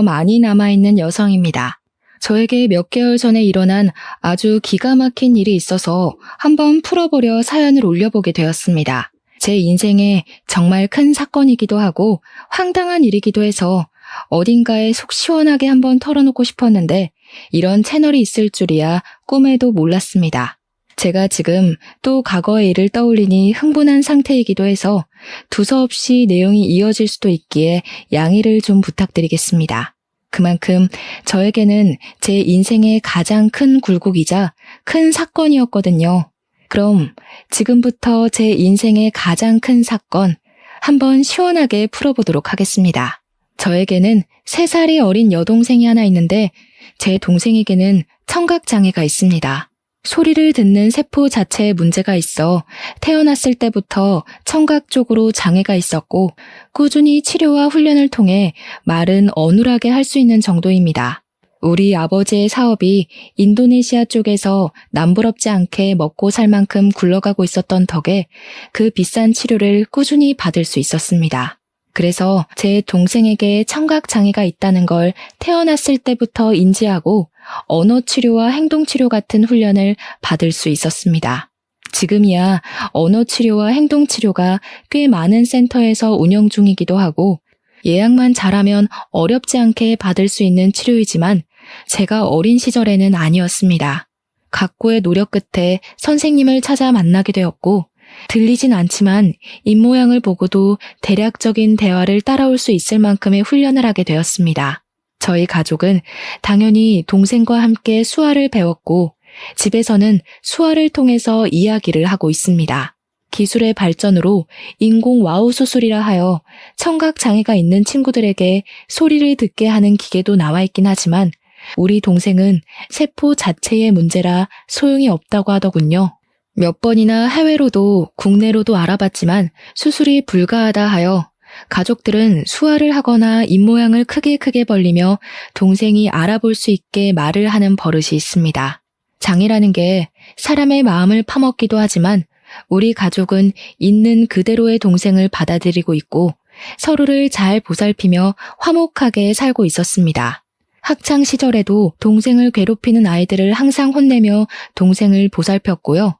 많이 남아있는 여성입니다. 저에게 몇 개월 전에 일어난 아주 기가 막힌 일이 있어서 한번 풀어보려 사연을 올려보게 되었습니다. 제 인생에 정말 큰 사건이기도 하고 황당한 일이기도 해서 어딘가에 속 시원하게 한번 털어놓고 싶었는데 이런 채널이 있을 줄이야 꿈에도 몰랐습니다. 제가 지금 또 과거의 일을 떠올리니 흥분한 상태이기도 해서 두서없이 내용이 이어질 수도 있기에 양해를 좀 부탁드리겠습니다. 그만큼 저에게는 제 인생의 가장 큰 굴곡이자 큰 사건이었거든요. 그럼 지금부터 제 인생의 가장 큰 사건 한번 시원하게 풀어보도록 하겠습니다. 저에게는 3살이 어린 여동생이 하나 있는데 제 동생에게는 청각장애가 있습니다. 소리를 듣는 세포 자체에 문제가 있어 태어났을 때부터 청각 쪽으로 장애가 있었고 꾸준히 치료와 훈련을 통해 말은 어눌하게 할 수 있는 정도입니다. 우리 아버지의 사업이 인도네시아 쪽에서 남부럽지 않게 먹고 살 만큼 굴러가고 있었던 덕에 그 비싼 치료를 꾸준히 받을 수 있었습니다. 그래서 제 동생에게 청각장애가 있다는 걸 태어났을 때부터 인지하고 언어치료와 행동치료 같은 훈련을 받을 수 있었습니다. 지금이야 언어치료와 행동치료가 꽤 많은 센터에서 운영 중이기도 하고 예약만 잘하면 어렵지 않게 받을 수 있는 치료이지만 제가 어린 시절에는 아니었습니다. 각고의 노력 끝에 선생님을 찾아 만나게 되었고 들리진 않지만 입모양을 보고도 대략적인 대화를 따라올 수 있을 만큼의 훈련을 하게 되었습니다. 저희 가족은 당연히 동생과 함께 수화를 배웠고 집에서는 수화를 통해서 이야기를 하고 있습니다. 기술의 발전으로 인공 와우 수술이라 하여 청각장애가 있는 친구들에게 소리를 듣게 하는 기계도 나와 있긴 하지만 우리 동생은 세포 자체의 문제라 소용이 없다고 하더군요. 몇 번이나 해외로도 국내로도 알아봤지만 수술이 불가하다 하여 가족들은 수화를 하거나 입모양을 크게 벌리며 동생이 알아볼 수 있게 말을 하는 버릇이 있습니다. 장애라는 게 사람의 마음을 파먹기도 하지만 우리 가족은 있는 그대로의 동생을 받아들이고 있고 서로를 잘 보살피며 화목하게 살고 있었습니다. 학창 시절에도 동생을 괴롭히는 아이들을 항상 혼내며 동생을 보살폈고요.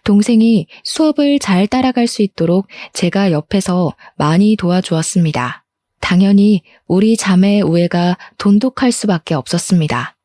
동생이 수업을 잘 따라갈 수 있도록 제가 옆에서 많이 도와주었습니다. 당연히 우리 자매의 우애가 돈독할 수밖에 없었습니다.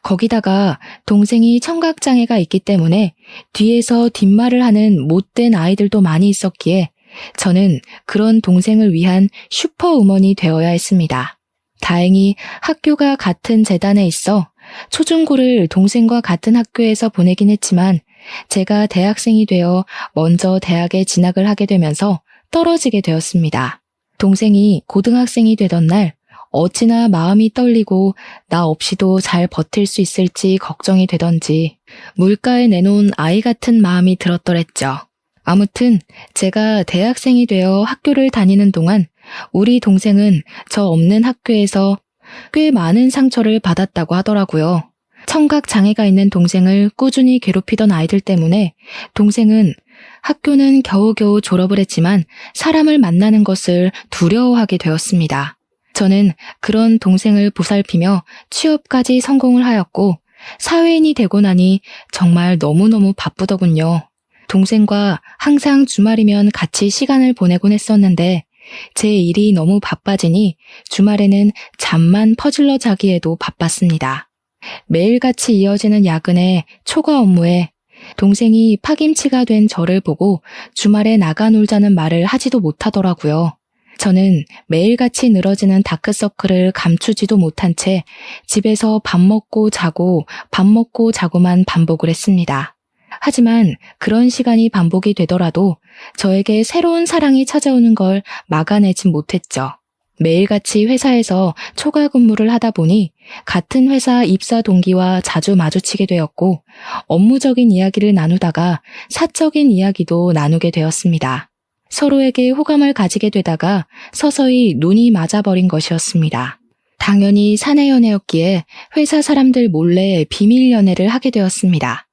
거기다가 동생이 청각장애가 있기 때문에 뒤에서 뒷말을 하는 못된 아이들도 많이 있었기에 저는 그런 동생을 위한 슈퍼우먼이 되어야 했습니다. 다행히 학교가 같은 재단에 있어 초중고를 동생과 같은 학교에서 보내긴 했지만 제가 대학생이 되어 먼저 대학에 진학을 하게 되면서 떨어지게 되었습니다. 동생이 고등학생이 되던 날 어찌나 마음이 떨리고 나 없이도 잘 버틸 수 있을지 걱정이 되던지 물가에 내놓은 아이 같은 마음이 들었더랬죠. 아무튼 제가 대학생이 되어 학교를 다니는 동안 우리 동생은 저 없는 학교에서 꽤 많은 상처를 받았다고 하더라고요. 청각 장애가 있는 동생을 꾸준히 괴롭히던 아이들 때문에 동생은 학교는 겨우겨우 졸업을 했지만 사람을 만나는 것을 두려워하게 되었습니다. 저는 그런 동생을 보살피며 취업까지 성공을 하였고 사회인이 되고 나니 정말 너무너무 바쁘더군요. 동생과 항상 주말이면 같이 시간을 보내곤 했었는데 제 일이 너무 바빠지니 주말에는 잠만 퍼질러 자기에도 바빴습니다. 매일같이 이어지는 야근에 초과 업무에 동생이 파김치가 된 저를 보고 주말에 나가 놀자는 말을 하지도 못하더라고요. 저는 매일같이 늘어지는 다크서클을 감추지도 못한 채 집에서 밥 먹고 자고만 반복을 했습니다. 하지만 그런 시간이 반복이 되더라도 저에게 새로운 사랑이 찾아오는 걸 막아내진 못했죠. 매일같이 회사에서 초과 근무를 하다 보니 같은 회사 입사 동기와 자주 마주치게 되었고 업무적인 이야기를 나누다가 사적인 이야기도 나누게 되었습니다. 서로에게 호감을 가지게 되다가 서서히 눈이 맞아버린 것이었습니다. 당연히 사내 연애였기에 회사 사람들 몰래 비밀 연애를 하게 되었습니다.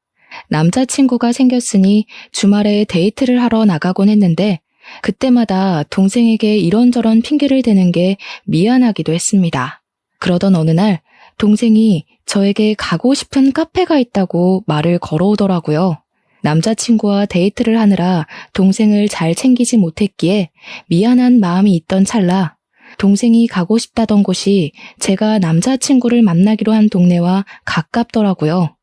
남자친구가 생겼으니 주말에 데이트를 하러 나가곤 했는데 그때마다 동생에게 이런저런 핑계를 대는 게 미안하기도 했습니다. 그러던 어느 날 동생이 저에게 가고 싶은 카페가 있다고 말을 걸어오더라고요. 남자친구와 데이트를 하느라 동생을 잘 챙기지 못했기에 미안한 마음이 있던 찰나 동생이 가고 싶다던 곳이 제가 남자친구를 만나기로 한 동네와 가깝더라고요.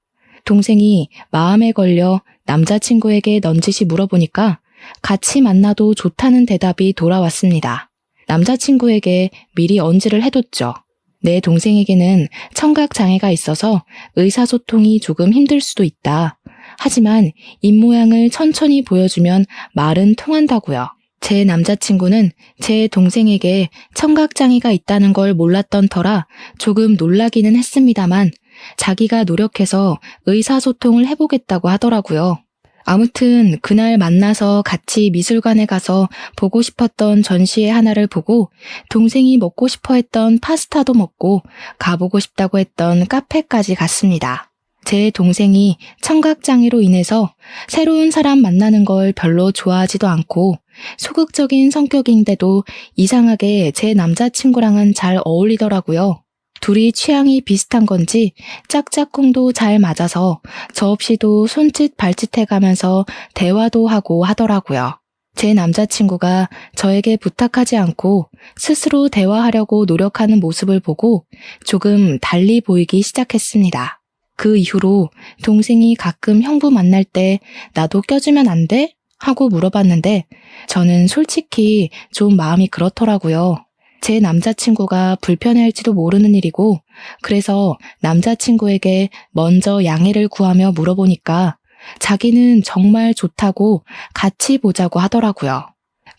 동생이 마음에 걸려 남자친구에게 넌지시 물어보니까 같이 만나도 좋다는 대답이 돌아왔습니다. 남자친구에게 미리 언지를 해뒀죠. 내 동생에게는 청각장애가 있어서 의사소통이 조금 힘들 수도 있다. 하지만 입모양을 천천히 보여주면 말은 통한다고요. 제 남자친구는 제 동생에게 청각장애가 있다는 걸 몰랐던 터라 조금 놀라기는 했습니다만 자기가 노력해서 의사소통을 해보겠다고 하더라고요. 아무튼 그날 만나서 같이 미술관에 가서 보고 싶었던 전시회 하나를 보고 동생이 먹고 싶어 했던 파스타도 먹고 가보고 싶다고 했던 카페까지 갔습니다. 제 동생이 청각장애로 인해서 새로운 사람 만나는 걸 별로 좋아하지도 않고 소극적인 성격인데도 이상하게 제 남자친구랑은 잘 어울리더라고요. 둘이 취향이 비슷한 건지 짝짝꿍도 잘 맞아서 저 없이도 손짓 발짓 해가면서 대화도 하고 하더라고요. 제 남자친구가 저에게 부탁하지 않고 스스로 대화하려고 노력하는 모습을 보고 조금 달리 보이기 시작했습니다. 그 이후로 동생이 가끔 형부 만날 때 나도 껴주면 안 돼? 하고 물어봤는데 저는 솔직히 좀 마음이 그렇더라고요. 제 남자친구가 불편해할지도 모르는 일이고 그래서 남자친구에게 먼저 양해를 구하며 물어보니까 자기는 정말 좋다고 같이 보자고 하더라고요.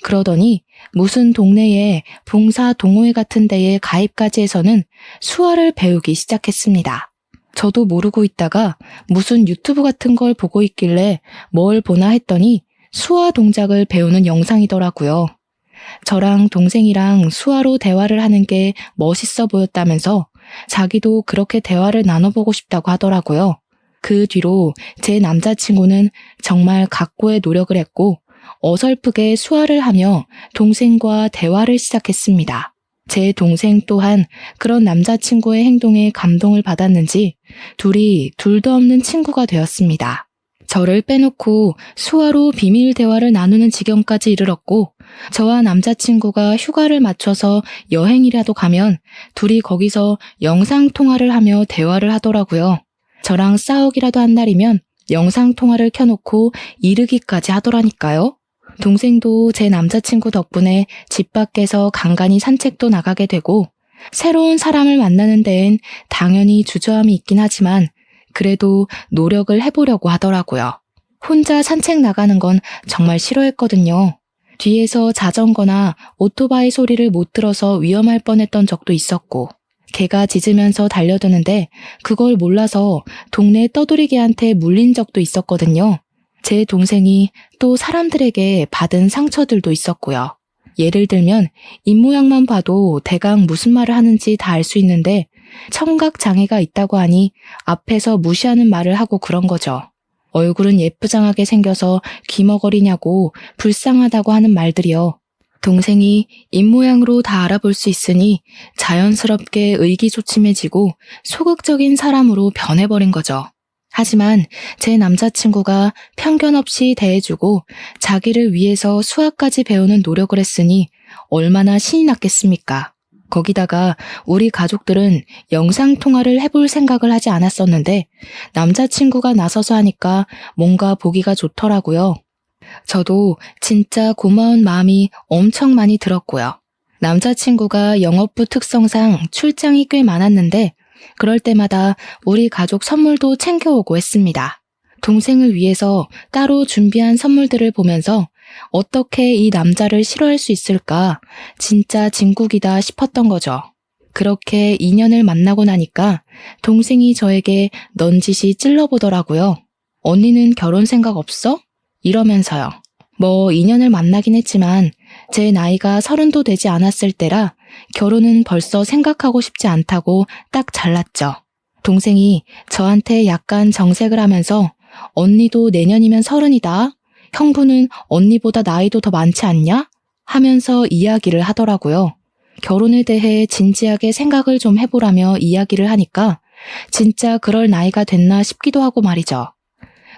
그러더니 무슨 동네에 봉사 동호회 같은 데에 가입까지 해서는 수화를 배우기 시작했습니다. 저도 모르고 있다가 무슨 유튜브 같은 걸 보고 있길래 뭘 보나 했더니 수화 동작을 배우는 영상이더라고요. 저랑 동생이랑 수화로 대화를 하는 게 멋있어 보였다면서 자기도 그렇게 대화를 나눠보고 싶다고 하더라고요. 그 뒤로 제 남자친구는 정말 각고의 노력을 했고 어설프게 수화를 하며 동생과 대화를 시작했습니다. 제 동생 또한 그런 남자친구의 행동에 감동을 받았는지 둘이 둘도 없는 친구가 되었습니다. 저를 빼놓고 수화로 비밀 대화를 나누는 지경까지 이르렀고 저와 남자친구가 휴가를 맞춰서 여행이라도 가면 둘이 거기서 영상통화를 하며 대화를 하더라고요. 저랑 싸우기라도 한 날이면 영상통화를 켜놓고 이르기까지 하더라니까요. 동생도 제 남자친구 덕분에 집 밖에서 간간히 산책도 나가게 되고 새로운 사람을 만나는 데엔 당연히 주저함이 있긴 하지만 그래도 노력을 해보려고 하더라고요. 혼자 산책 나가는 건 정말 싫어했거든요. 뒤에서 자전거나 오토바이 소리를 못 들어서 위험할 뻔했던 적도 있었고 개가 짖으면서 달려드는데 그걸 몰라서 동네 떠돌이개한테 물린 적도 있었거든요. 제 동생이 또 사람들에게 받은 상처들도 있었고요. 예를 들면 입모양만 봐도 대강 무슨 말을 하는지 다 알 수 있는데 청각장애가 있다고 하니 앞에서 무시하는 말을 하고 그런 거죠. 얼굴은 예쁘장하게 생겨서 귀머거리냐고 불쌍하다고 하는 말들이요. 동생이 입모양으로 다 알아볼 수 있으니 자연스럽게 의기소침해지고 소극적인 사람으로 변해버린 거죠. 하지만 제 남자친구가 편견 없이 대해주고 자기를 위해서 수학까지 배우는 노력을 했으니 얼마나 신이 났겠습니까? 거기다가 우리 가족들은 영상통화를 해볼 생각을 하지 않았었는데 남자친구가 나서서 하니까 뭔가 보기가 좋더라고요. 저도 진짜 고마운 마음이 엄청 많이 들었고요. 남자친구가 영업부 특성상 출장이 꽤 많았는데 그럴 때마다 우리 가족 선물도 챙겨오고 했습니다. 동생을 위해서 따로 준비한 선물들을 보면서 어떻게 이 남자를 싫어할 수 있을까 진짜 진국이다 싶었던 거죠. 그렇게 인연을 만나고 나니까 동생이 저에게 넌지시 찔러보더라고요. 언니는 결혼 생각 없어? 이러면서요. 뭐 인연을 만나긴 했지만 제 나이가 30도 되지 않았을 때라 결혼은 벌써 생각하고 싶지 않다고 딱 잘랐죠. 동생이 저한테 약간 정색을 하면서 언니도 내년이면 30이다. 형부는 언니보다 나이도 더 많지 않냐? 하면서 이야기를 하더라고요. 결혼에 대해 진지하게 생각을 좀 해보라며 이야기를 하니까 진짜 그럴 나이가 됐나 싶기도 하고 말이죠.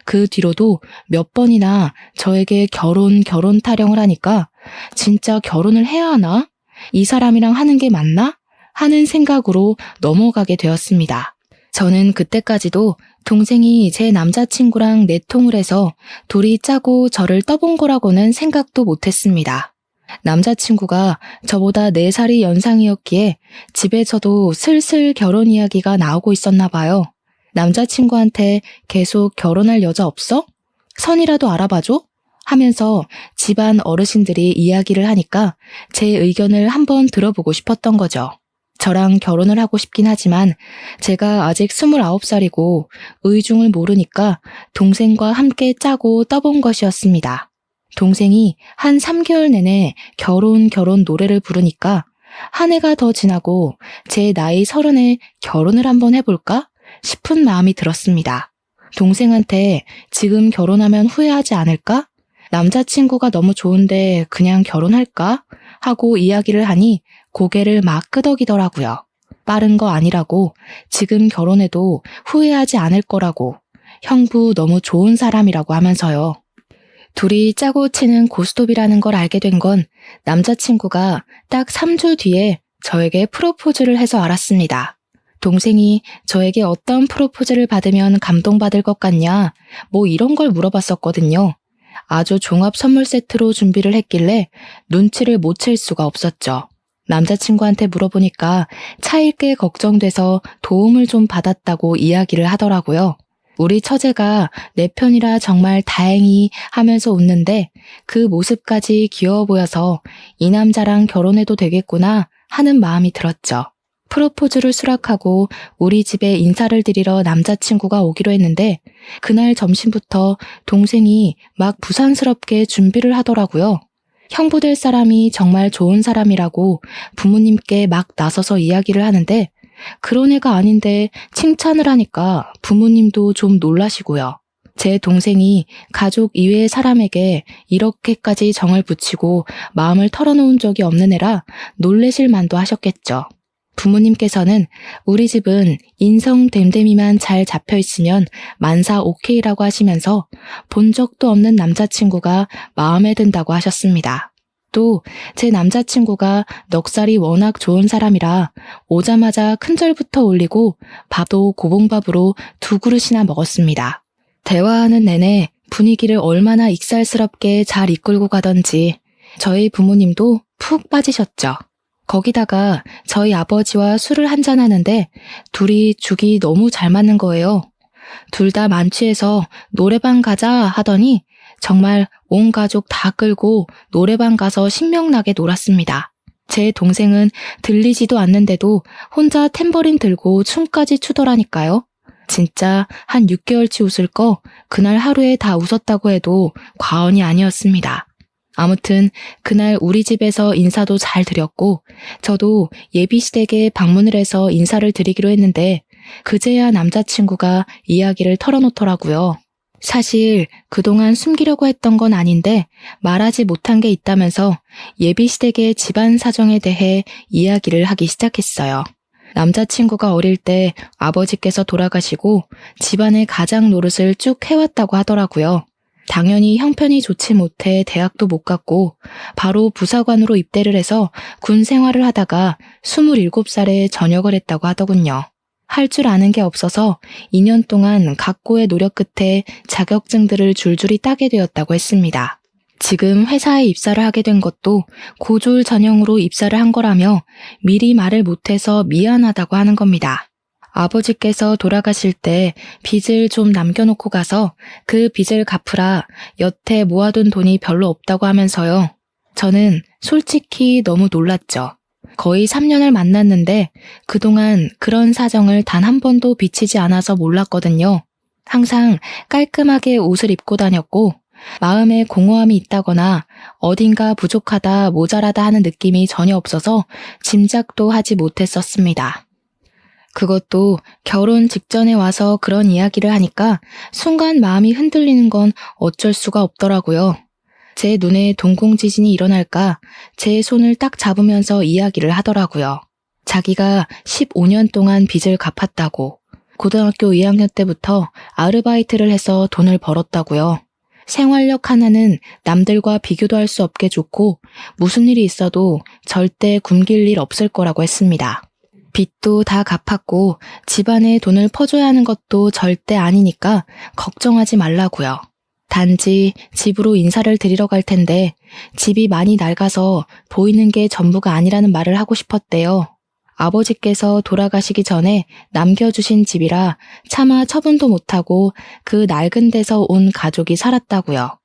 그 뒤로도 몇 번이나 저에게 결혼 타령을 하니까 진짜 결혼을 해야 하나? 이 사람이랑 하는 게 맞나? 하는 생각으로 넘어가게 되었습니다. 저는 그때까지도 동생이 제 남자친구랑 내통을 해서 둘이 짜고 저를 떠본 거라고는 생각도 못했습니다. 남자친구가 저보다 4살이 연상이었기에 집에서도 슬슬 결혼 이야기가 나오고 있었나 봐요. 남자친구한테 계속 결혼할 여자 없어? 선이라도 알아봐줘? 하면서 집안 어르신들이 이야기를 하니까 제 의견을 한번 들어보고 싶었던 거죠. 저랑 결혼을 하고 싶긴 하지만 제가 아직 29살이고 의중을 모르니까 동생과 함께 짜고 떠본 것이었습니다. 동생이 한 3개월 내내 결혼 노래를 부르니까 한 해가 더 지나고 제 나이 30에 결혼을 한번 해볼까 싶은 마음이 들었습니다. 동생한테 지금 결혼하면 후회하지 않을까? 남자친구가 너무 좋은데 그냥 결혼할까? 하고 이야기를 하니 고개를 막 끄덕이더라고요. 빠른 거 아니라고, 지금 결혼해도 후회하지 않을 거라고, 형부 너무 좋은 사람이라고 하면서요. 둘이 짜고 치는 고스톱이라는 걸 알게 된 건 남자친구가 딱 3주 뒤에 저에게 프로포즈를 해서 알았습니다. 동생이 저에게 어떤 프로포즈를 받으면 감동받을 것 같냐, 뭐 이런 걸 물어봤었거든요. 아주 종합 선물 세트로 준비를 했길래 눈치를 못 챌 수가 없었죠. 남자친구한테 물어보니까 차일게 걱정돼서 도움을 좀 받았다고 이야기를 하더라고요. 우리 처제가 내 편이라 정말 다행히 하면서 웃는데 그 모습까지 귀여워 보여서 이 남자랑 결혼해도 되겠구나 하는 마음이 들었죠. 프로포즈를 수락하고 우리 집에 인사를 드리러 남자친구가 오기로 했는데 그날 점심부터 동생이 막 부산스럽게 준비를 하더라고요. 형부 될 사람이 정말 좋은 사람이라고 부모님께 막 나서서 이야기를 하는데 그런 애가 아닌데 칭찬을 하니까 부모님도 좀 놀라시고요. 제 동생이 가족 이외의 사람에게 이렇게까지 정을 붙이고 마음을 털어놓은 적이 없는 애라 놀라실 만도 하셨겠죠. 부모님께서는 우리 집은 인성됨됨이만 잘 잡혀있으면 만사 오케이라고 하시면서 본 적도 없는 남자친구가 마음에 든다고 하셨습니다. 또 제 남자친구가 넉살이 워낙 좋은 사람이라 오자마자 큰절부터 올리고 밥도 고봉밥으로 2그릇이나 먹었습니다. 대화하는 내내 분위기를 얼마나 익살스럽게 잘 이끌고 가던지 저희 부모님도 푹 빠지셨죠. 거기다가 저희 아버지와 술을 한잔하는데 둘이 죽이 너무 잘 맞는 거예요. 둘 다 만취해서 노래방 가자 하더니 정말 온 가족 다 끌고 노래방 가서 신명나게 놀았습니다. 제 동생은 들리지도 않는데도 혼자 탬버린 들고 춤까지 추더라니까요. 진짜 한 6개월치 웃을 거 그날 하루에 다 웃었다고 해도 과언이 아니었습니다. 아무튼 그날 우리 집에서 인사도 잘 드렸고 저도 예비시댁에 방문을 해서 인사를 드리기로 했는데 그제야 남자친구가 이야기를 털어놓더라고요. 사실 그동안 숨기려고 했던 건 아닌데 말하지 못한 게 있다면서 예비시댁의 집안 사정에 대해 이야기를 하기 시작했어요. 남자친구가 어릴 때 아버지께서 돌아가시고 집안의 가장 노릇을 쭉 해왔다고 하더라고요. 당연히 형편이 좋지 못해 대학도 못 갔고 바로 부사관으로 입대를 해서 군 생활을 하다가 27살에 전역을 했다고 하더군요. 할 줄 아는 게 없어서 2년 동안 각고의 노력 끝에 자격증들을 줄줄이 따게 되었다고 했습니다. 지금 회사에 입사를 하게 된 것도 고졸 전형으로 입사를 한 거라며 미리 말을 못해서 미안하다고 하는 겁니다. 아버지께서 돌아가실 때 빚을 좀 남겨놓고 가서 그 빚을 갚으라 여태 모아둔 돈이 별로 없다고 하면서요. 저는 솔직히 너무 놀랐죠. 거의 3년을 만났는데 그동안 그런 사정을 단 한 번도 비치지 않아서 몰랐거든요. 항상 깔끔하게 옷을 입고 다녔고 마음에 공허함이 있다거나 어딘가 부족하다, 모자라다 하는 느낌이 전혀 없어서 짐작도 하지 못했었습니다. 그것도 결혼 직전에 와서 그런 이야기를 하니까 순간 마음이 흔들리는 건 어쩔 수가 없더라고요. 제 눈에 동공지진이 일어날까 제 손을 딱 잡으면서 이야기를 하더라고요. 자기가 15년 동안 빚을 갚았다고, 고등학교 2학년 때부터 아르바이트를 해서 돈을 벌었다고요. 생활력 하나는 남들과 비교도 할 수 없게 좋고 무슨 일이 있어도 절대 굶길 일 없을 거라고 했습니다. 빚도 다 갚았고 집안에 돈을 퍼줘야 하는 것도 절대 아니니까 걱정하지 말라고요. 단지 집으로 인사를 드리러 갈 텐데 집이 많이 낡아서 보이는 게 전부가 아니라는 말을 하고 싶었대요. 아버지께서 돌아가시기 전에 남겨주신 집이라 차마 처분도 못하고 그 낡은 데서 온 가족이 살았다고요.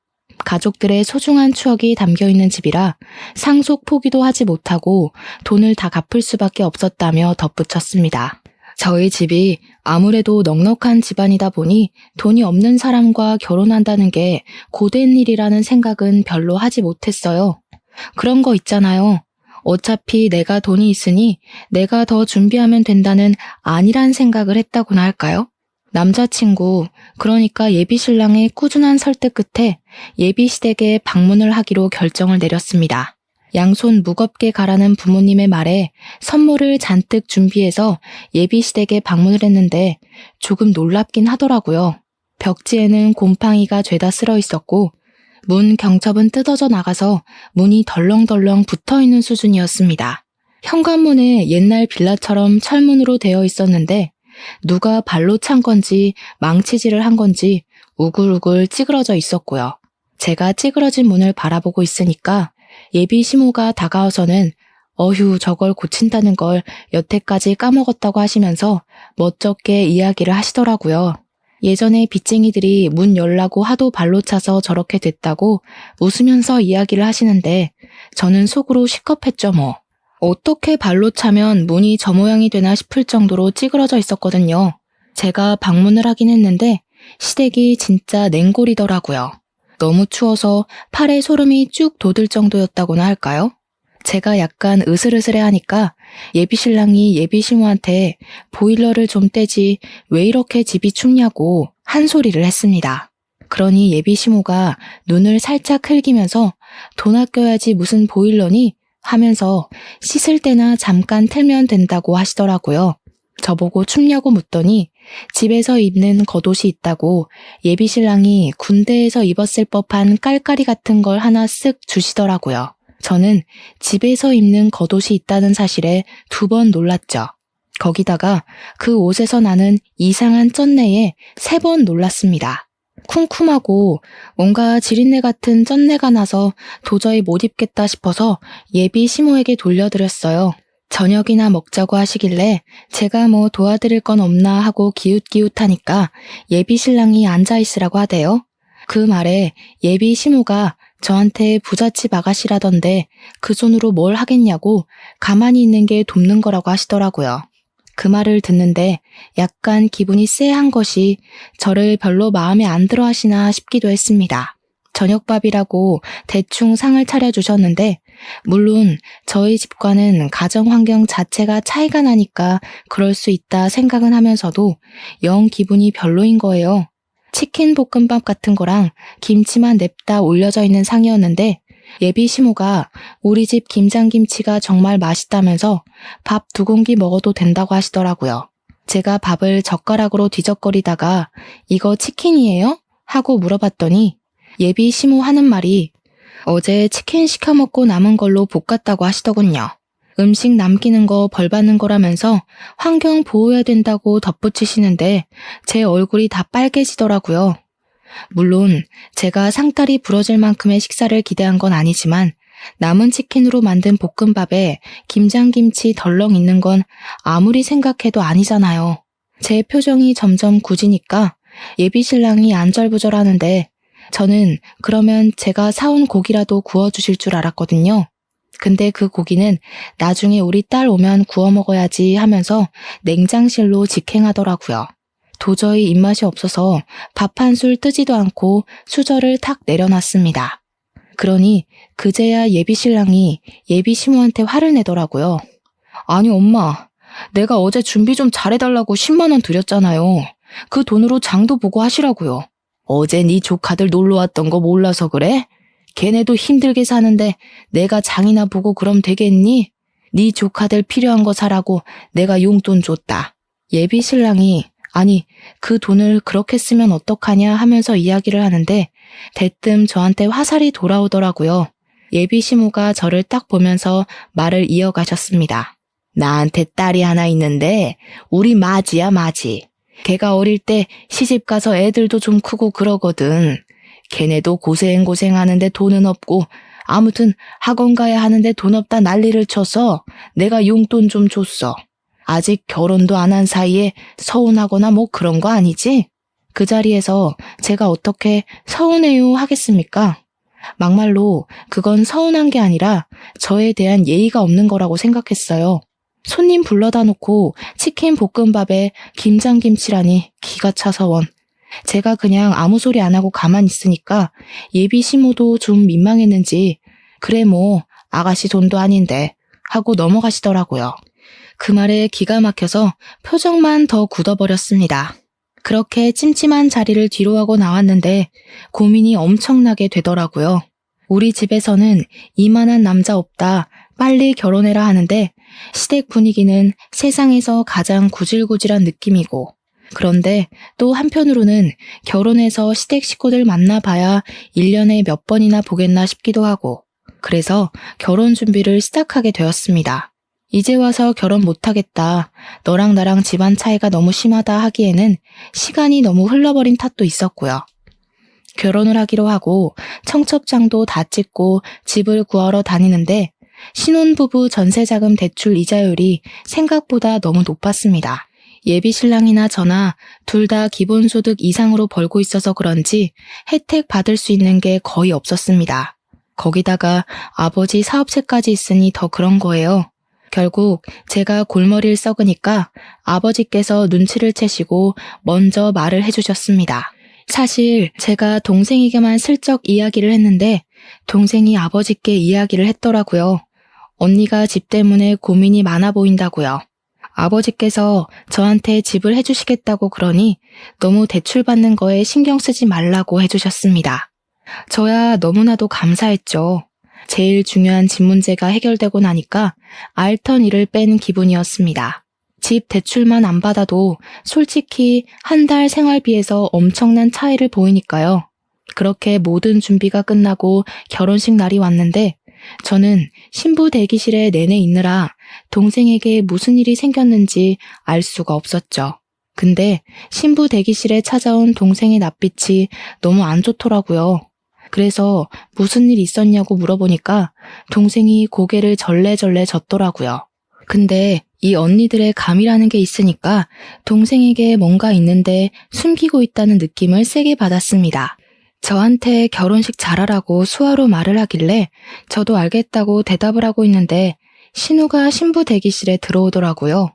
가족들의 소중한 추억이 담겨있는 집이라 상속 포기도 하지 못하고 돈을 다 갚을 수밖에 없었다며 덧붙였습니다. 저희 집이 아무래도 넉넉한 집안이다 보니 돈이 없는 사람과 결혼한다는 게 고된 일이라는 생각은 별로 하지 못했어요. 그런 거 있잖아요. 어차피 내가 돈이 있으니 내가 더 준비하면 된다는 안일한 생각을 했다고나 할까요? 남자친구, 그러니까 예비신랑의 꾸준한 설득 끝에 예비시댁에 방문을 하기로 결정을 내렸습니다. 양손 무겁게 가라는 부모님의 말에 선물을 잔뜩 준비해서 예비시댁에 방문을 했는데 조금 놀랍긴 하더라고요. 벽지에는 곰팡이가 죄다 쓸어 있었고 문 경첩은 뜯어져 나가서 문이 덜렁덜렁 붙어있는 수준이었습니다. 현관문에 옛날 빌라처럼 철문으로 되어 있었는데 누가 발로 찬 건지 망치질을 한 건지 우글우글 찌그러져 있었고요. 제가 찌그러진 문을 바라보고 있으니까 예비 시모가 다가와서는 어휴 저걸 고친다는 걸 여태까지 까먹었다고 하시면서 멋쩍게 이야기를 하시더라고요. 예전에 빚쟁이들이 문 열라고 하도 발로 차서 저렇게 됐다고 웃으면서 이야기를 하시는데 저는 속으로 시겁했죠 뭐. 어떻게 발로 차면 문이 저 모양이 되나 싶을 정도로 찌그러져 있었거든요. 제가 방문을 하긴 했는데 시댁이 진짜 냉골이더라고요. 너무 추워서 팔에 소름이 쭉 돋을 정도였다고나 할까요? 제가 약간 으슬으슬해하니까 예비신랑이 예비시모한테 보일러를 좀 떼지 왜 이렇게 집이 춥냐고 한 소리를 했습니다. 그러니 예비시모가 눈을 살짝 흘기면서 돈 아껴야지 무슨 보일러니? 하면서 씻을 때나 잠깐 틀면 된다고 하시더라고요. 저보고 춥냐고 묻더니 집에서 입는 겉옷이 있다고 예비신랑이 군대에서 입었을 법한 깔깔이 같은 걸 하나 쓱 주시더라고요. 저는 집에서 입는 겉옷이 있다는 사실에 2번 놀랐죠. 거기다가 그 옷에서 나는 이상한 쩐내에 3번 놀랐습니다. 쿰쿰하고 뭔가 지린내 같은 쩐내가 나서 도저히 못 입겠다 싶어서 예비 시모에게 돌려드렸어요. 저녁이나 먹자고 하시길래 제가 뭐 도와드릴 건 없나 하고 기웃기웃하니까 예비 신랑이 앉아있으라고 하대요. 그 말에 예비 시모가 저한테 부잣집 아가씨라던데 그 손으로 뭘 하겠냐고 가만히 있는 게 돕는 거라고 하시더라고요. 그 말을 듣는데 약간 기분이 쎄한 것이 저를 별로 마음에 안 들어 하시나 싶기도 했습니다. 저녁밥이라고 대충 상을 차려주셨는데 물론 저희 집과는 가정 환경 자체가 차이가 나니까 그럴 수 있다 생각은 하면서도 영 기분이 별로인 거예요. 치킨 볶음밥 같은 거랑 김치만 냅다 올려져 있는 상이었는데 예비 시모가 우리 집 김장김치가 정말 맛있다면서 밥 2공기 먹어도 된다고 하시더라고요. 제가 밥을 젓가락으로 뒤적거리다가 이거 치킨이에요? 하고 물어봤더니 예비 시모 하는 말이 어제 치킨 시켜 먹고 남은 걸로 볶았다고 하시더군요. 음식 남기는 거 벌 받는 거라면서 환경 보호해야 된다고 덧붙이시는데 제 얼굴이 다 빨개지더라고요. 물론 제가 상다리 부러질 만큼의 식사를 기대한 건 아니지만 남은 치킨으로 만든 볶음밥에 김장김치 덜렁 있는 건 아무리 생각해도 아니잖아요. 제 표정이 점점 굳으니까 예비신랑이 안절부절하는데 저는 그러면 제가 사온 고기라도 구워주실 줄 알았거든요. 근데 그 고기는 나중에 우리 딸 오면 구워 먹어야지 하면서 냉장실로 직행하더라고요. 도저히 입맛이 없어서 밥 한 술 뜨지도 않고 수저를 탁 내려놨습니다. 그러니 그제야 예비신랑이 예비시모한테 화를 내더라고요. 아니 엄마, 내가 어제 준비 좀 잘해달라고 10만 원 드렸잖아요. 그 돈으로 장도 보고 하시라고요. 어제 네 조카들 놀러 왔던 거 몰라서 그래? 걔네도 힘들게 사는데 내가 장이나 보고 그럼 되겠니? 네 조카들 필요한 거 사라고 내가 용돈 줬다. 예비 신랑이 아니 그 돈을 그렇게 쓰면 어떡하냐 하면서 이야기를 하는데 대뜸 저한테 화살이 돌아오더라고요. 예비 시모가 저를 딱 보면서 말을 이어가셨습니다. 나한테 딸이 하나 있는데 우리 마지야 마지. 걔가 어릴 때 시집 가서 애들도 좀 크고 그러거든. 걔네도 고생하는데 돈은 없고 아무튼 학원 가야 하는데 돈 없다 난리를 쳐서 내가 용돈 좀 줬어. 아직 결혼도 안 한 사이에 서운하거나 뭐 그런 거 아니지? 그 자리에서 제가 어떻게 서운해요 하겠습니까? 막말로 그건 서운한 게 아니라 저에 대한 예의가 없는 거라고 생각했어요. 손님 불러다 놓고 치킨 볶음밥에 김장김치라니 기가 차서 원. 제가 그냥 아무 소리 안 하고 가만히 있으니까 예비 시모도 좀 민망했는지 그래 뭐 아가씨 돈도 아닌데 하고 넘어가시더라고요. 그 말에 기가 막혀서 표정만 더 굳어버렸습니다. 그렇게 찜찜한 자리를 뒤로하고 나왔는데 고민이 엄청나게 되더라고요. 우리 집에서는 이만한 남자 없다, 빨리 결혼해라 하는데 시댁 분위기는 세상에서 가장 구질구질한 느낌이고 그런데 또 한편으로는 결혼해서 시댁 식구들 만나봐야 1년에 몇 번이나 보겠나 싶기도 하고 그래서 결혼 준비를 시작하게 되었습니다. 이제 와서 결혼 못하겠다. 너랑 나랑 집안 차이가 너무 심하다 하기에는 시간이 너무 흘러버린 탓도 있었고요. 결혼을 하기로 하고 청첩장도 다 찍고 집을 구하러 다니는데 신혼부부 전세자금 대출 이자율이 생각보다 너무 높았습니다. 예비 신랑이나 저나 둘 다 기본소득 이상으로 벌고 있어서 그런지 혜택 받을 수 있는 게 거의 없었습니다. 거기다가 아버지 사업체까지 있으니 더 그런 거예요. 결국 제가 골머리를 썩으니까 아버지께서 눈치를 채시고 먼저 말을 해주셨습니다. 사실 제가 동생에게만 슬쩍 이야기를 했는데 동생이 아버지께 이야기를 했더라고요. 언니가 집 때문에 고민이 많아 보인다고요. 아버지께서 저한테 집을 해주시겠다고 그러니 너무 대출받는 거에 신경 쓰지 말라고 해주셨습니다. 저야 너무나도 감사했죠. 제일 중요한 집 문제가 해결되고 나니까 알턴 일을 뺀 기분이었습니다. 집 대출만 안 받아도 솔직히 한 달 생활비에서 엄청난 차이를 보이니까요. 그렇게 모든 준비가 끝나고 결혼식 날이 왔는데 저는 신부 대기실에 내내 있느라 동생에게 무슨 일이 생겼는지 알 수가 없었죠. 근데 신부 대기실에 찾아온 동생의 낯빛이 너무 안 좋더라고요. 그래서 무슨 일 있었냐고 물어보니까 동생이 고개를 절레절레 젓더라고요. 근데 이 언니들의 감이라는 게 있으니까 동생에게 뭔가 있는데 숨기고 있다는 느낌을 세게 받았습니다. 저한테 결혼식 잘하라고 수화로 말을 하길래 저도 알겠다고 대답을 하고 있는데 신우가 신부 대기실에 들어오더라고요.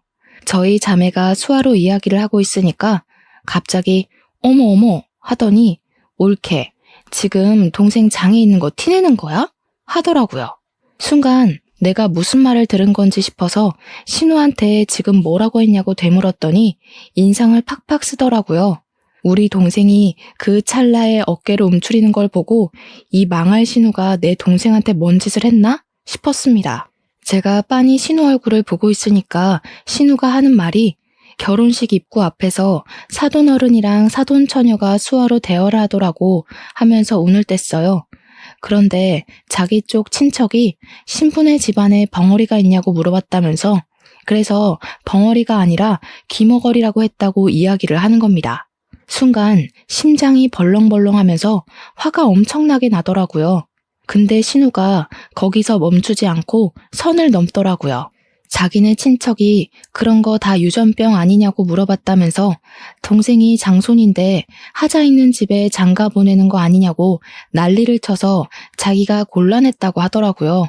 저희 자매가 수화로 이야기를 하고 있으니까 갑자기 어머 하더니 옳게 지금 동생 장에 있는 거 티내는 거야? 하더라고요. 순간 내가 무슨 말을 들은 건지 싶어서 신우한테 지금 뭐라고 했냐고 되물었더니 인상을 팍팍 쓰더라고요. 우리 동생이 그 찰나에 어깨를 움츠리는 걸 보고 이 망할 신우가 내 동생한테 뭔 짓을 했나 싶었습니다. 제가 빤히 신우 얼굴을 보고 있으니까 신우가 하는 말이 결혼식 입구 앞에서 사돈어른이랑 사돈처녀가 수화로 대화를 하더라고 하면서 운을 뗐어요. 그런데 자기 쪽 친척이 신부네 집안에 벙어리가 있냐고 물어봤다면서 그래서 벙어리가 아니라 귀머거리라고 했다고 이야기를 하는 겁니다. 순간 심장이 벌렁벌렁하면서 화가 엄청나게 나더라고요. 근데 신우가 거기서 멈추지 않고 선을 넘더라고요. 자기네 친척이 그런 거 다 유전병 아니냐고 물어봤다면서 동생이 장손인데 하자 있는 집에 장가 보내는 거 아니냐고 난리를 쳐서 자기가 곤란했다고 하더라고요.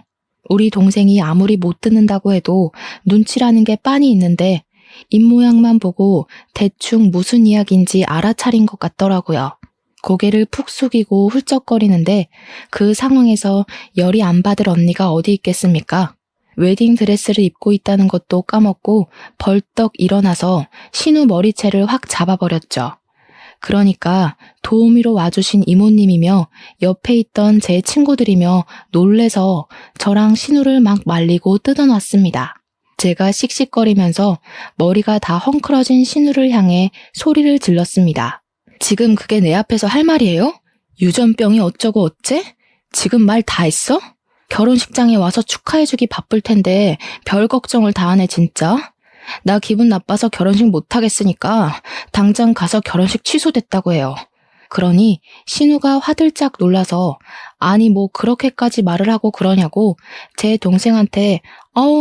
우리 동생이 아무리 못 듣는다고 해도 눈치라는 게 빤히 있는데 입모양만 보고 대충 무슨 이야기인지 알아차린 것 같더라고요. 고개를 푹 숙이고 훌쩍거리는데 그 상황에서 열이 안 받을 언니가 어디 있겠습니까? 웨딩드레스를 입고 있다는 것도 까먹고 벌떡 일어나서 신우 머리채를 확 잡아버렸죠. 그러니까 도우미로 와주신 이모님이며 옆에 있던 제 친구들이며 놀래서 저랑 신우를 막 말리고 뜯어놨습니다. 제가 씩씩거리면서 머리가 다 헝클어진 신우를 향해 소리를 질렀습니다. 지금 그게 내 앞에서 할 말이에요? 유전병이 어쩌고 어째? 지금 말 다 했어? 결혼식장에 와서 축하해주기 바쁠 텐데 별 걱정을 다 하네 진짜. 나 기분 나빠서 결혼식 못하겠으니까 당장 가서 결혼식 취소됐다고 해요. 그러니 신우가 화들짝 놀라서 아니 뭐 그렇게까지 말을 하고 그러냐고 제 동생한테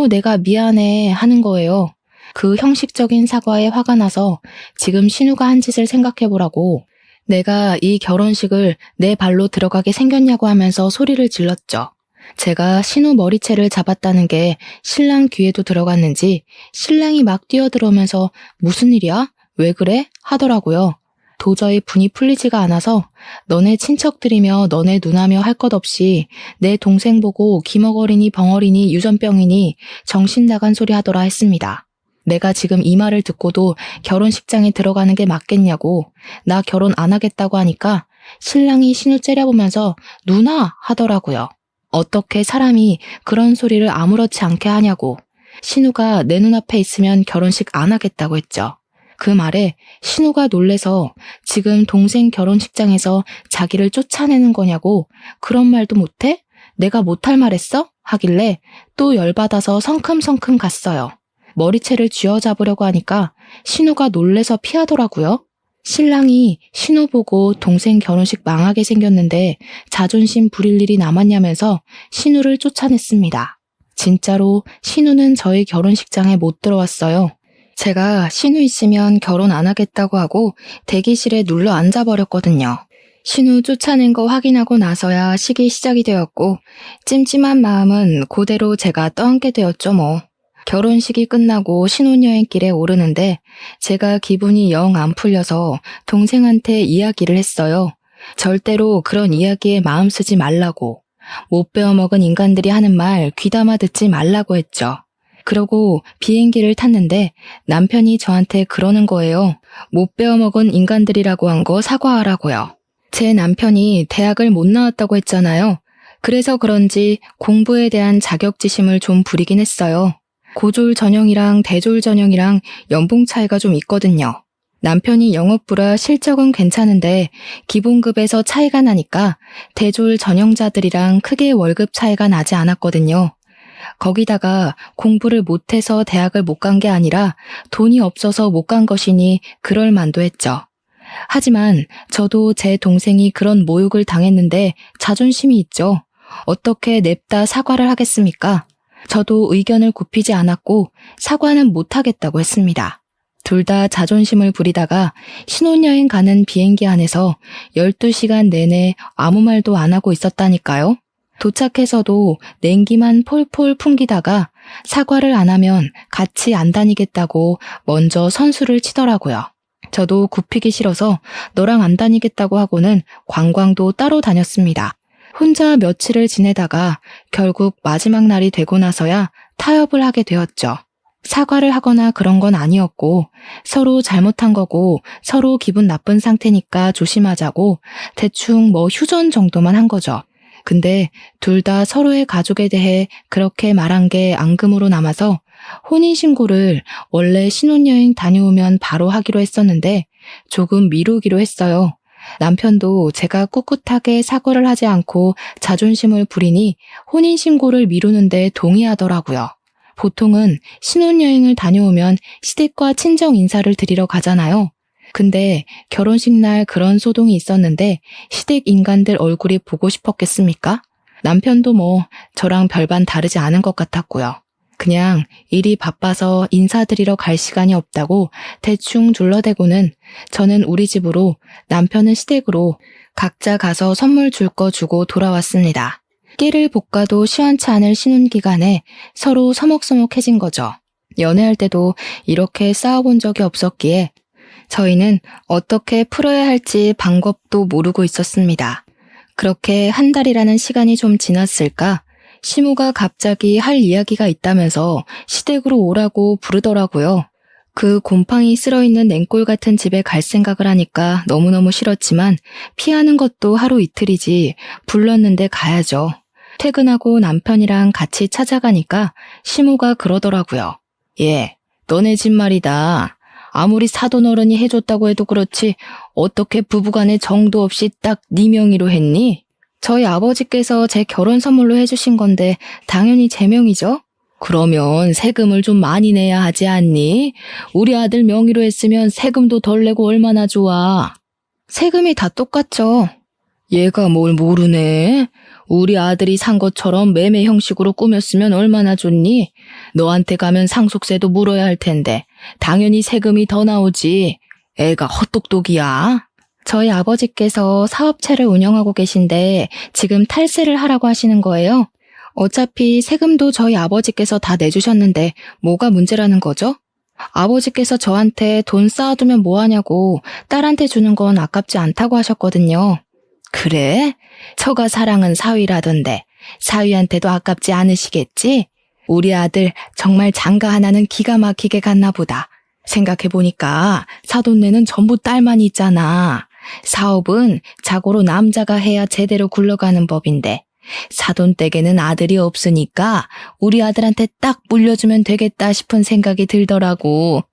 내가 미안해 하는 거예요. 그 형식적인 사과에 화가 나서 지금 신우가 한 짓을 생각해보라고 내가 이 결혼식을 내 발로 들어가게 생겼냐고 하면서 소리를 질렀죠. 제가 신우 머리채를 잡았다는 게 신랑 귀에도 들어갔는지 신랑이 막 뛰어들어오면서 무슨 일이야? 왜 그래? 하더라고요. 도저히 분이 풀리지가 않아서 너네 친척들이며 너네 누나며 할 것 없이 내 동생 보고 기머거리니 벙어리니 유전병이니 정신 나간 소리 하더라 했습니다. 내가 지금 이 말을 듣고도 결혼식장에 들어가는 게 맞겠냐고 나 결혼 안 하겠다고 하니까 신랑이 신우 째려보면서 누나 하더라고요. 어떻게 사람이 그런 소리를 아무렇지 않게 하냐고 신우가 내 눈앞에 있으면 결혼식 안 하겠다고 했죠. 그 말에 신우가 놀래서 지금 동생 결혼식장에서 자기를 쫓아내는 거냐고 그런 말도 못해? 내가 못할 말 했어? 하길래 또 열받아서 성큼성큼 갔어요. 머리채를 쥐어잡으려고 하니까 신우가 놀래서 피하더라고요. 신랑이 신우 보고 동생 결혼식 망하게 생겼는데 자존심 부릴 일이 남았냐면서 신우를 쫓아냈습니다. 진짜로 신우는 저희 결혼식장에 못 들어왔어요. 제가 신우 있으면 결혼 안 하겠다고 하고 대기실에 눌러 앉아버렸거든요. 신우 쫓아낸 거 확인하고 나서야 식이 시작이 되었고 찜찜한 마음은 그대로 제가 떠안게 되었죠 뭐. 결혼식이 끝나고 신혼여행길에 오르는데 제가 기분이 영 안 풀려서 동생한테 이야기를 했어요. 절대로 그런 이야기에 마음 쓰지 말라고. 못 배워먹은 인간들이 하는 말 귀담아 듣지 말라고 했죠. 그러고 비행기를 탔는데 남편이 저한테 그러는 거예요. 못 배워먹은 인간들이라고 한 거 사과하라고요. 제 남편이 대학을 못 나왔다고 했잖아요. 그래서 그런지 공부에 대한 자격지심을 좀 부리긴 했어요. 고졸 전형이랑 대졸 전형이랑 연봉 차이가 좀 있거든요. 남편이 영업부라 실적은 괜찮은데 기본급에서 차이가 나니까 대졸 전형자들이랑 크게 월급 차이가 나지 않았거든요. 거기다가 공부를 못해서 대학을 못 간 게 아니라 돈이 없어서 못 간 것이니 그럴 만도 했죠. 하지만 저도 제 동생이 그런 모욕을 당했는데 자존심이 있죠. 어떻게 냅다 사과를 하겠습니까? 저도 의견을 굽히지 않았고 사과는 못하겠다고 했습니다. 둘 다 자존심을 부리다가 신혼여행 가는 비행기 안에서 12시간 내내 아무 말도 안 하고 있었다니까요. 도착해서도 냉기만 폴폴 풍기다가 사과를 안 하면 같이 안 다니겠다고 먼저 선수를 치더라고요. 저도 굽히기 싫어서 너랑 안 다니겠다고 하고는 관광도 따로 다녔습니다. 혼자 며칠을 지내다가 결국 마지막 날이 되고 나서야 타협을 하게 되었죠. 사과를 하거나 그런 건 아니었고 서로 잘못한 거고 서로 기분 나쁜 상태니까 조심하자고 대충 휴전 정도만 한 거죠. 근데 둘 다 서로의 가족에 대해 그렇게 말한 게 앙금으로 남아서 혼인신고를 원래 신혼여행 다녀오면 바로 하기로 했었는데 조금 미루기로 했어요. 남편도 제가 꿋꿋하게 사과를 하지 않고 자존심을 부리니 혼인신고를 미루는데 동의하더라고요. 보통은 신혼여행을 다녀오면 시댁과 친정 인사를 드리러 가잖아요. 근데 결혼식 날 그런 소동이 있었는데 시댁 인간들 얼굴이 보고 싶었겠습니까? 남편도 저랑 별반 다르지 않은 것 같았고요. 그냥 일이 바빠서 인사드리러 갈 시간이 없다고 대충 둘러대고는 저는 우리 집으로 남편은 시댁으로 각자 가서 선물 줄 거 주고 돌아왔습니다. 깨를 볶아도 시원치 않을 신혼기간에 서로 서먹서먹해진 거죠. 연애할 때도 이렇게 싸워본 적이 없었기에 저희는 어떻게 풀어야 할지 방법도 모르고 있었습니다. 그렇게 한 달이라는 시간이 좀 지났을까? 시모가 갑자기 할 이야기가 있다면서 시댁으로 오라고 부르더라고요. 그 곰팡이 쓸어있는 냉골 같은 집에 갈 생각을 하니까 너무너무 싫었지만 피하는 것도 하루 이틀이지 불렀는데 가야죠. 퇴근하고 남편이랑 같이 찾아가니까 시모가 그러더라고요. 예, 너네 집 말이다. 아무리 사돈어른이 해줬다고 해도 그렇지 어떻게 부부간에 정도 없이 딱 네 명의로 했니? 저희 아버지께서 제 결혼 선물로 해주신 건데 당연히 제 명의죠. 그러면 세금을 좀 많이 내야 하지 않니? 우리 아들 명의로 했으면 세금도 덜 내고 얼마나 좋아. 세금이 다 똑같죠. 얘가 뭘 모르네. 우리 아들이 산 것처럼 매매 형식으로 꾸몄으면 얼마나 좋니? 너한테 가면 상속세도 물어야 할 텐데 당연히 세금이 더 나오지. 애가 헛똑똑이야. 저희 아버지께서 사업체를 운영하고 계신데 지금 탈세를 하라고 하시는 거예요. 어차피 세금도 저희 아버지께서 다 내주셨는데 뭐가 문제라는 거죠? 아버지께서 저한테 돈 쌓아두면 뭐하냐고 딸한테 주는 건 아깝지 않다고 하셨거든요. 그래? 처가 사랑은 사위라던데 사위한테도 아깝지 않으시겠지? 우리 아들 정말 장가 하나는 기가 막히게 갔나 보다. 생각해보니까 사돈네는 전부 딸만 있잖아. 사업은 자고로 남자가 해야 제대로 굴러가는 법인데 사돈댁에는 아들이 없으니까 우리 아들한테 딱 물려주면 되겠다 싶은 생각이 들더라고.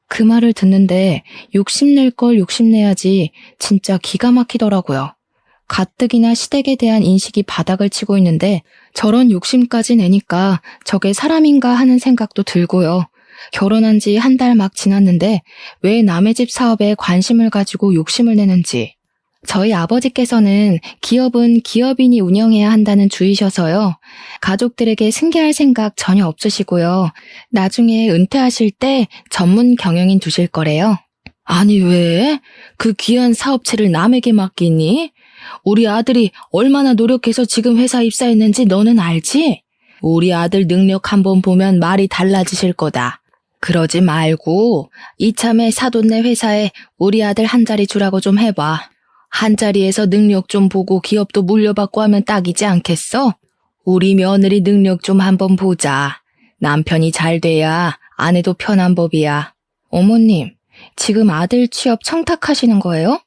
그 말을 듣는데 욕심낼 걸 욕심내야지 진짜 기가 막히더라고요. 가뜩이나 시댁에 대한 인식이 바닥을 치고 있는데 저런 욕심까지 내니까 저게 사람인가 하는 생각도 들고요. 결혼한 지 한 달 막 지났는데 왜 남의 집 사업에 관심을 가지고 욕심을 내는지. 저희 아버지께서는 기업은 기업인이 운영해야 한다는 주의셔서요. 가족들에게 승계할 생각 전혀 없으시고요. 나중에 은퇴하실 때 전문 경영인 두실 거래요. 아니 왜? 그 귀한 사업체를 남에게 맡기니? 우리 아들이 얼마나 노력해서 지금 회사 입사했는지 너는 알지? 우리 아들 능력 한번 보면 말이 달라지실 거다. 그러지 말고 이참에 사돈네 회사에 우리 아들 한 자리 주라고 좀 해봐. 한 자리에서 능력 좀 보고 기업도 물려받고 하면 딱이지 않겠어? 우리 며느리 능력 좀 한번 보자. 남편이 잘 돼야 아내도 편한 법이야. 어머님, 지금 아들 취업 청탁하시는 거예요?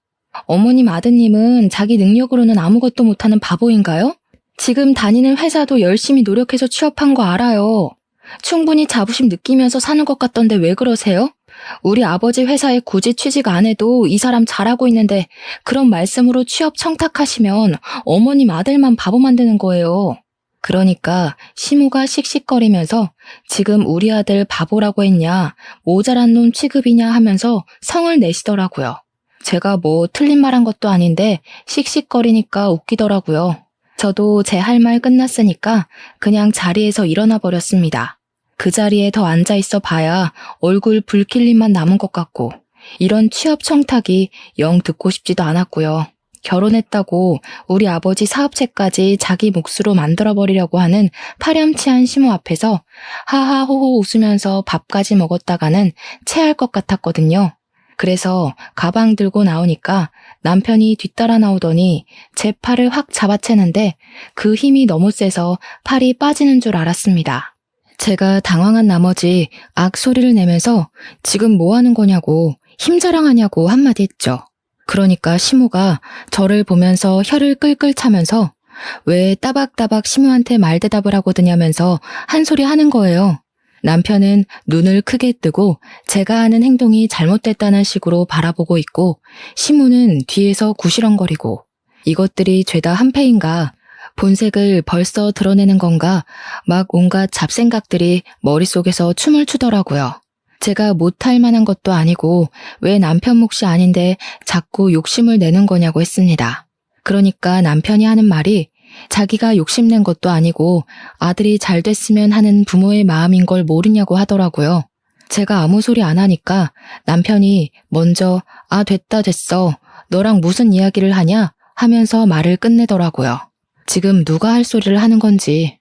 어머님 아드님은 자기 능력으로는 아무것도 못하는 바보인가요? 지금 다니는 회사도 열심히 노력해서 취업한 거 알아요. 충분히 자부심 느끼면서 사는 것 같던데 왜 그러세요? 우리 아버지 회사에 굳이 취직 안 해도 이 사람 잘하고 있는데 그런 말씀으로 취업 청탁하시면 어머님 아들만 바보 만드는 거예요. 그러니까 시모가 씩씩거리면서 지금 우리 아들 바보라고 했냐, 모자란 놈 취급이냐 하면서 성을 내시더라고요. 제가 뭐 틀린 말 한 것도 아닌데 씩씩거리니까 웃기더라고요. 저도 제 할 말 끝났으니까 그냥 자리에서 일어나 버렸습니다. 그 자리에 더 앉아있어 봐야 얼굴 붉힐림만 남은 것 같고 이런 취업 청탁이 영 듣고 싶지도 않았고요. 결혼했다고 우리 아버지 사업체까지 자기 몫으로 만들어버리려고 하는 파렴치한 시모 앞에서 하하호호 웃으면서 밥까지 먹었다가는 체할 것 같았거든요. 그래서 가방 들고 나오니까 남편이 뒤따라 나오더니 제 팔을 확 잡아채는데 그 힘이 너무 세서 팔이 빠지는 줄 알았습니다. 제가 당황한 나머지 악소리를 내면서 지금 뭐 하는 거냐고 힘자랑하냐고 한마디 했죠. 그러니까 시모가 저를 보면서 혀를 끌끌 차면서 왜 따박따박 시모한테 말대답을 하고 드냐면서 한 소리 하는 거예요. 남편은 눈을 크게 뜨고 제가 하는 행동이 잘못됐다는 식으로 바라보고 있고 시모는 뒤에서 구시렁거리고 이것들이 죄다 한패인가 본색을 벌써 드러내는 건가 막 온갖 잡생각들이 머릿속에서 춤을 추더라고요. 제가 못할 만한 것도 아니고 왜 남편 몫이 아닌데 자꾸 욕심을 내는 거냐고 했습니다. 그러니까 남편이 하는 말이 자기가 욕심낸 것도 아니고 아들이 잘 됐으면 하는 부모의 마음인 걸 모르냐고 하더라고요. 제가 아무 소리 안 하니까 남편이 먼저 아 됐어 너랑 무슨 이야기를 하냐 하면서 말을 끝내더라고요. 지금 누가 할 소리를 하는 건지.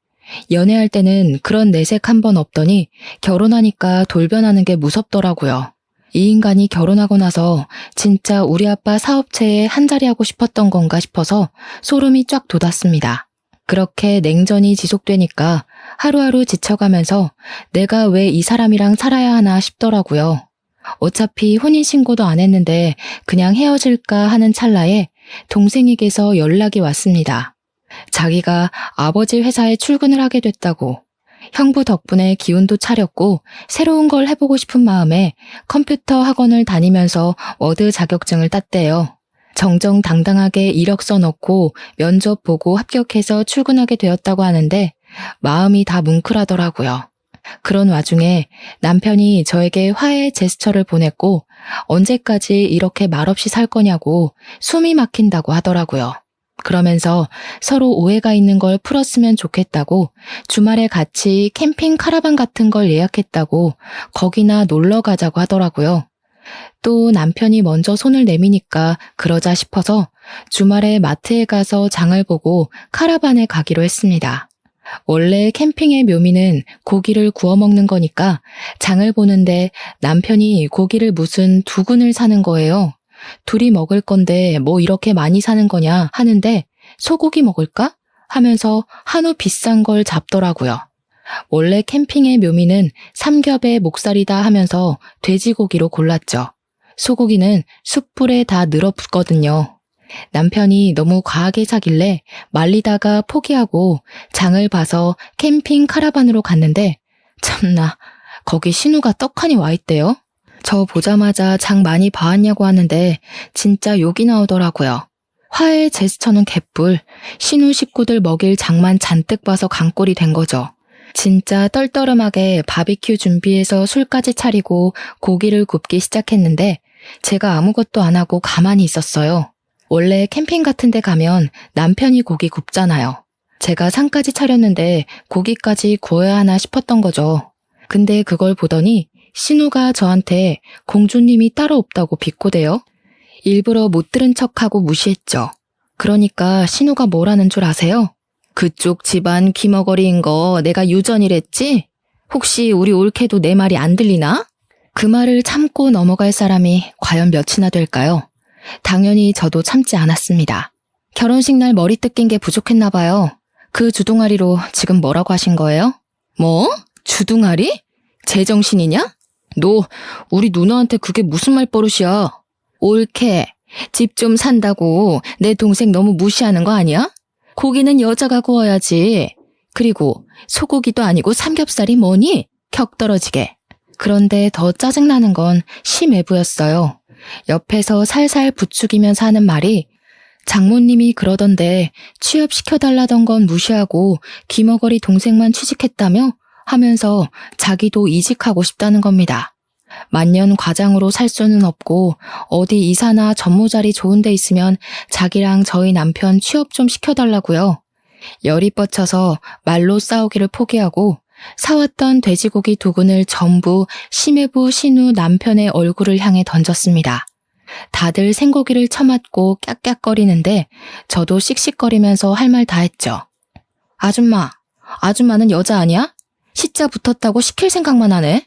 연애할 때는 그런 내색 한 번 없더니 결혼하니까 돌변하는 게 무섭더라고요. 이 인간이 결혼하고 나서 진짜 우리 아빠 사업체에 한자리 하고 싶었던 건가 싶어서 소름이 쫙 돋았습니다. 그렇게 냉전이 지속되니까 하루하루 지쳐가면서 내가 왜 이 사람이랑 살아야 하나 싶더라고요. 어차피 혼인신고도 안 했는데 그냥 헤어질까 하는 찰나에 동생에게서 연락이 왔습니다. 자기가 아버지 회사에 출근을 하게 됐다고. 형부 덕분에 기운도 차렸고 새로운 걸 해보고 싶은 마음에 컴퓨터 학원을 다니면서 워드 자격증을 땄대요. 정정당당하게 이력서 넣고 면접 보고 합격해서 출근하게 되었다고 하는데 마음이 다 뭉클하더라고요. 그런 와중에 남편이 저에게 화해 제스처를 보냈고 언제까지 이렇게 말없이 살 거냐고 숨이 막힌다고 하더라고요. 그러면서 서로 오해가 있는 걸 풀었으면 좋겠다고 주말에 같이 캠핑 카라반 같은 걸 예약했다고 거기나 놀러 가자고 하더라고요. 또 남편이 먼저 손을 내미니까 그러자 싶어서 주말에 마트에 가서 장을 보고 카라반에 가기로 했습니다. 원래 캠핑의 묘미는 고기를 구워 먹는 거니까 장을 보는데 남편이 고기를 무슨 2근을 사는 거예요. 둘이 먹을 건데 뭐 이렇게 많이 사는 거냐 하는데 소고기 먹을까? 하면서 한우 비싼 걸 잡더라고요. 원래 캠핑의 묘미는 삼겹의 목살이다 하면서 돼지고기로 골랐죠. 소고기는 숯불에 다 늘어붙거든요. 남편이 너무 과하게 사길래 말리다가 포기하고 장을 봐서 캠핑 카라반으로 갔는데 참나 거기 신우가 떡하니 와 있대요. 저 보자마자 장 많이 봐왔냐고 하는데 진짜 욕이 나오더라고요. 화해 제스처는 개뿔, 신우 식구들 먹일 장만 잔뜩 봐서 강꼴이 된 거죠. 진짜 떨떠름하게 바비큐 준비해서 술까지 차리고 고기를 굽기 시작했는데 제가 아무것도 안 하고 가만히 있었어요. 원래 캠핑 같은 데 가면 남편이 고기 굽잖아요. 제가 상까지 차렸는데 고기까지 구워야 하나 싶었던 거죠. 근데 그걸 보더니 신우가 저한테 공주님이 따로 없다고 비꼬대요. 일부러 못 들은 척하고 무시했죠. 그러니까 신우가 뭐라는 줄 아세요? 그쪽 집안 귀머거리인 거 내가 유전이랬지? 혹시 우리 올케도 내 말이 안 들리나? 그 말을 참고 넘어갈 사람이 과연 몇이나 될까요? 당연히 저도 참지 않았습니다. 결혼식 날 머리 뜯긴 게 부족했나 봐요. 그 주둥아리로 지금 뭐라고 하신 거예요? 뭐? 주둥아리? 제정신이냐? 너 우리 누나한테 그게 무슨 말버릇이야? 올케, 집 좀 산다고 내 동생 너무 무시하는 거 아니야? 고기는 여자가 구워야지. 그리고 소고기도 아니고 삼겹살이 뭐니? 격 떨어지게. 그런데 더 짜증나는 건 심애부였어요. 옆에서 살살 부추기면서 하는 말이 장모님이 그러던데 취업시켜달라던 건 무시하고 귀머거리 동생만 취직했다며? 하면서 자기도 이직하고 싶다는 겁니다. 만년 과장으로 살 수는 없고 어디 이사나 전무자리 좋은 데 있으면 자기랑 저희 남편 취업 좀 시켜달라고요. 열이 뻗쳐서 말로 싸우기를 포기하고 사왔던 돼지고기 2근을 전부 심해부 신우 남편의 얼굴을 향해 던졌습니다. 다들 생고기를 처맞고 깍깍거리는데 저도 씩씩거리면서 할 말 다 했죠. 아줌마는 여자 아니야? 시자 붙었다고 시킬 생각만 하네.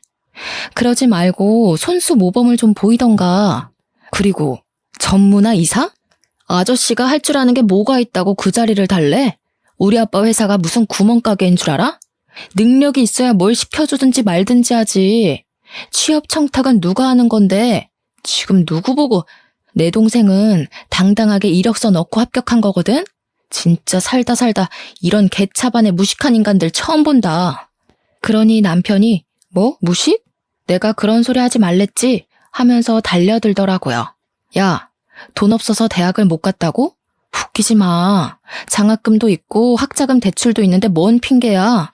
그러지 말고 손수 모범을 좀 보이던가. 그리고 전무나 이사? 아저씨가 할 줄 아는 게 뭐가 있다고 그 자리를 달래? 우리 아빠 회사가 무슨 구멍가게인 줄 알아? 능력이 있어야 뭘 시켜주든지 말든지 하지. 취업 청탁은 누가 하는 건데 지금 누구 보고. 내 동생은 당당하게 이력서 넣고 합격한 거거든? 진짜 살다 이런 개차반의 무식한 인간들 처음 본다. 그러니 남편이 뭐? 무식? 내가 그런 소리 하지 말랬지? 하면서 달려들더라고요. 야, 돈 없어서 대학을 못 갔다고? 웃기지 마. 장학금도 있고 학자금 대출도 있는데 뭔 핑계야.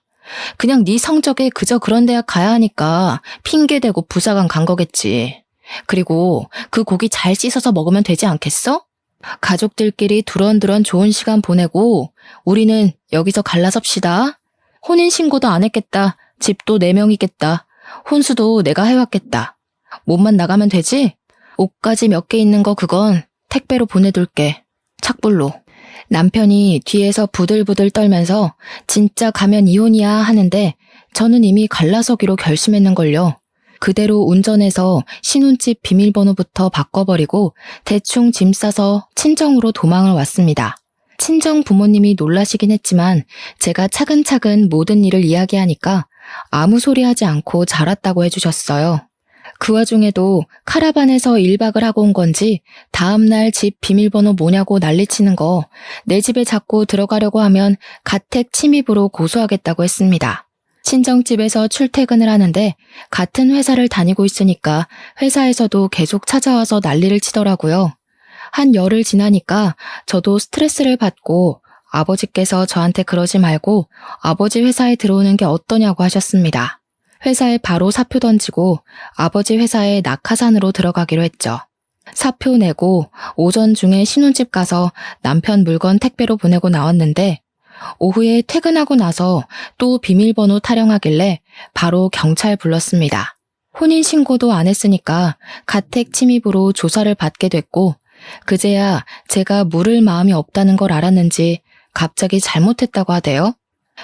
그냥 네 성적에 그저 그런 대학 가야 하니까 핑계대고 부사관 간 거겠지. 그리고 그 고기 잘 씻어서 먹으면 되지 않겠어? 가족들끼리 두런두런 좋은 시간 보내고 우리는 여기서 갈라섭시다. 혼인신고도 안 했겠다. 집도 4명이겠다. 혼수도 내가 해왔겠다. 몸만 나가면 되지? 옷까지 몇 개 있는 거 그건 택배로 보내둘게. 착불로. 남편이 뒤에서 부들부들 떨면서 진짜 가면 이혼이야 하는데 저는 이미 갈라서기로 결심했는걸요. 그대로 운전해서 신혼집 비밀번호부터 바꿔버리고 대충 짐 싸서 친정으로 도망을 왔습니다. 친정 부모님이 놀라시긴 했지만 제가 차근차근 모든 일을 이야기하니까 아무 소리 하지 않고 잘 왔다고 해주셨어요. 그 와중에도 카라반에서 1박을 하고 온 건지 다음날 집 비밀번호 뭐냐고 난리치는 거, 내 집에 자꾸 들어가려고 하면 가택 침입으로 고소하겠다고 했습니다. 친정집에서 출퇴근을 하는데 같은 회사를 다니고 있으니까 회사에서도 계속 찾아와서 난리를 치더라고요. 한 열흘 지나니까 저도 스트레스를 받고 아버지께서 저한테 그러지 말고 아버지 회사에 들어오는 게 어떠냐고 하셨습니다. 회사에 바로 사표 던지고 아버지 회사에 낙하산으로 들어가기로 했죠. 사표 내고 오전 중에 신혼집 가서 남편 물건 택배로 보내고 나왔는데 오후에 퇴근하고 나서 또 비밀번호 타령하길래 바로 경찰 불렀습니다. 혼인신고도 안 했으니까 가택 침입으로 조사를 받게 됐고 그제야 제가 물을 마음이 없다는 걸 알았는지 갑자기 잘못했다고 하대요.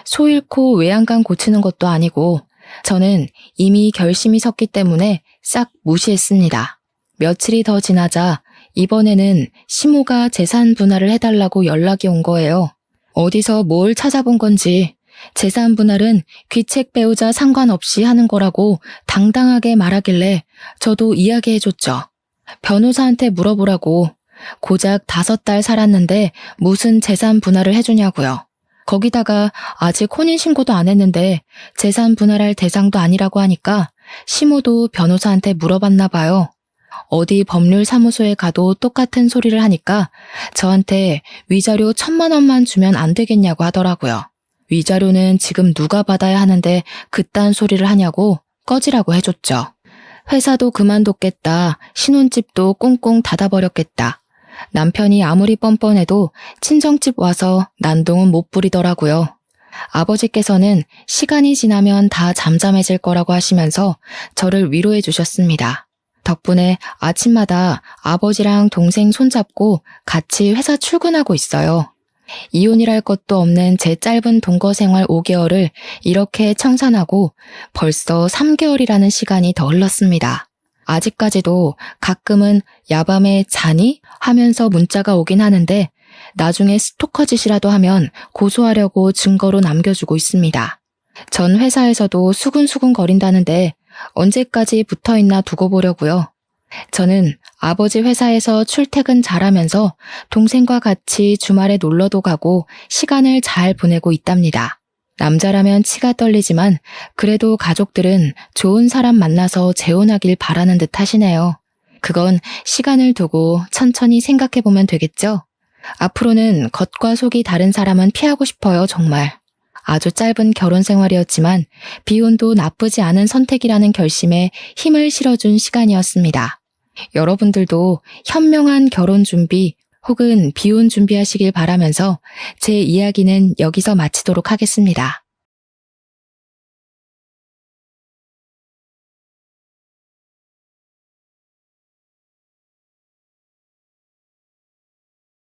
소 잃고 외양간 고치는 것도 아니고 저는 이미 결심이 섰기 때문에 싹 무시했습니다. 며칠이 더 지나자 이번에는 시모가 재산 분할을 해달라고 연락이 온 거예요. 어디서 뭘 찾아본 건지 재산 분할은 귀책 배우자 상관없이 하는 거라고 당당하게 말하길래 저도 이야기해줬죠. 변호사한테 물어보라고. 고작 5달 살았는데 무슨 재산 분할을 해주냐고요. 거기다가 아직 혼인신고도 안 했는데 재산 분할할 대상도 아니라고 하니까 시모도 변호사한테 물어봤나 봐요. 어디 법률사무소에 가도 똑같은 소리를 하니까 저한테 위자료 1,000만 원만 주면 안 되겠냐고 하더라고요. 위자료는 지금 누가 받아야 하는데 그딴 소리를 하냐고 꺼지라고 해줬죠. 회사도 그만뒀겠다. 신혼집도 꽁꽁 닫아버렸겠다. 남편이 아무리 뻔뻔해도 친정집 와서 난동은 못 부리더라고요. 아버지께서는 시간이 지나면 다 잠잠해질 거라고 하시면서 저를 위로해 주셨습니다. 덕분에 아침마다 아버지랑 동생 손잡고 같이 회사 출근하고 있어요. 이혼이랄 것도 없는 제 짧은 동거 생활 5개월을 이렇게 청산하고 벌써 3개월이라는 시간이 더 흘렀습니다. 아직까지도 가끔은 야밤에 자니? 하면서 문자가 오긴 하는데 나중에 스토커 짓이라도 하면 고소하려고 증거로 남겨주고 있습니다. 전 회사에서도 수근수근 거린다는데 언제까지 붙어있나 두고 보려고요. 저는 아버지 회사에서 출퇴근 잘하면서 동생과 같이 주말에 놀러도 가고 시간을 잘 보내고 있답니다. 남자라면 치가 떨리지만 그래도 가족들은 좋은 사람 만나서 재혼하길 바라는 듯 하시네요. 그건 시간을 두고 천천히 생각해보면 되겠죠? 앞으로는 겉과 속이 다른 사람은 피하고 싶어요, 정말. 아주 짧은 결혼 생활이었지만 비혼도 나쁘지 않은 선택이라는 결심에 힘을 실어준 시간이었습니다. 여러분들도 현명한 결혼 준비 혹은 비혼 준비하시길 바라면서 제 이야기는 여기서 마치도록 하겠습니다.